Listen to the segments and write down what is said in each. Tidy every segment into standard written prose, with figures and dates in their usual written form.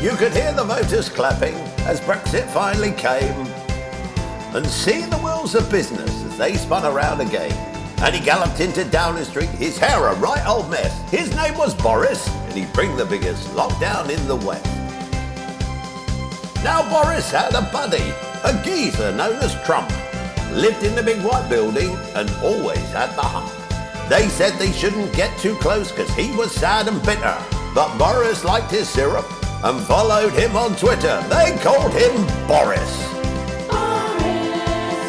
You could hear the voters clapping as Brexit finally came, and see the wheels of business as they spun around again. And he galloped into Downing Street, his hair a right old mess. His name was Boris, and he'd bring the biggest lockdown in the West. Now Boris had a buddy, a geezer known as Trump. Lived in the big white building and always had the hump. They said they shouldn't get too close because he was sad and bitter. But Boris liked his syrup and followed him on Twitter. They called him Boris.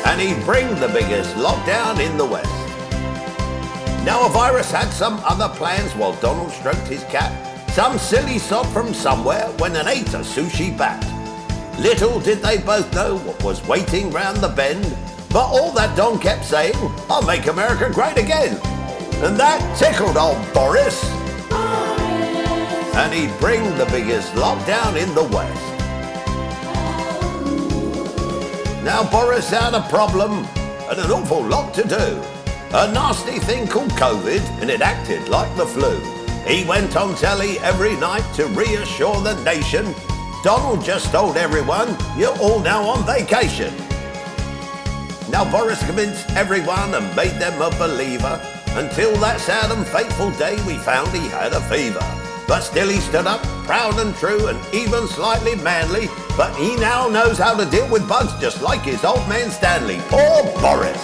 And he'd bring the biggest lockdown in the West. Now a virus had some other plans while Donald stroked his cat. Some silly sod from somewhere went and ate a sushi bat. Little did they both know what was waiting round the bend, but all that Don kept saying, "I'll make America great again." And that tickled old Boris. And he'd bring the biggest lockdown in the West. Now Boris had a problem and an awful lot to do. A nasty thing called COVID, and it acted like the flu. He went on telly every night to reassure the nation. Donald just told everyone, "You're all now on vacation." Now Boris convinced everyone and made them a believer, until that sad and fateful day we found he had a fever. But still he stood up, proud and true, and even slightly manly. But he now knows how to deal with bugs just like his old man Stanley. Poor Boris.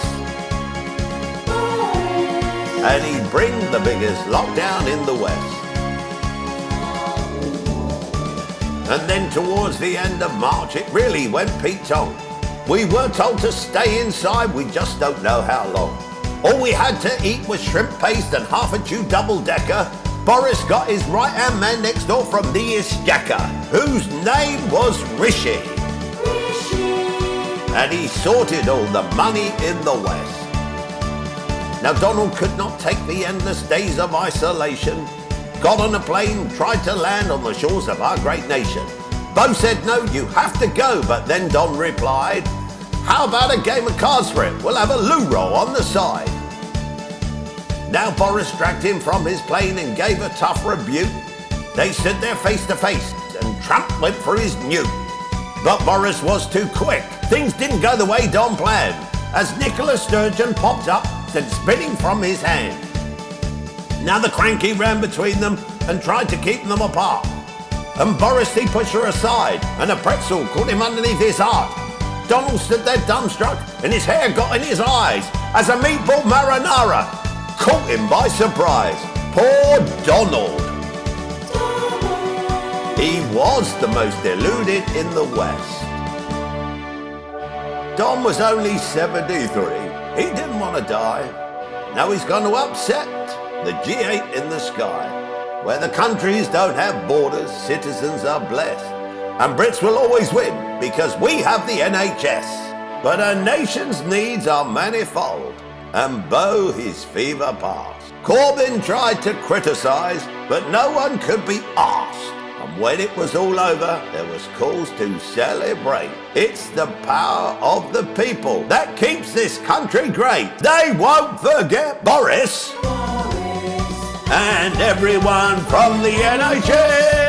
And he'd bring the biggest lockdown in the West. And then towards the end of March, it really went Pete-Tong. We were told to stay inside, we just don't know how long. All we had to eat was shrimp paste and half a chew double-decker. Boris got his right-hand man next door from the Exchequer, whose name was Rishi. And he sorted all the money in the West. Now Donald could not take the endless days of isolation. Got on a plane, tried to land on the shores of our great nation. Bo said, "No, you have to go," but then Don replied, "How about a game of cards for it? We'll have a loo roll on the side." Now Boris dragged him from his plane and gave a tough rebuke. They stood there face to face and Trump went for his nuke. But Boris was too quick. Things didn't go the way Don planned, as Nicola Sturgeon popped up and spitting from his hand. Now the cranky ran between them and tried to keep them apart. And Boris, he pushed her aside, and a pretzel caught him underneath his heart. Donald stood there dumbstruck, and his hair got in his eyes, as a meatball marinara caught him by surprise. Poor Donald. He was the most deluded in the West. Don was only 73. He didn't want to die. Now he's going to upset the G8 in the sky, where the countries don't have borders, citizens are blessed. And Brits will always win because we have the NHS. But a nation's needs are manifold, and Bo his fever passed. Corbyn tried to criticise, but no one could be asked. And when it was all over, there was cause to celebrate. It's the power of the people that keeps this country great. They won't forget Boris. And everyone from the NHS.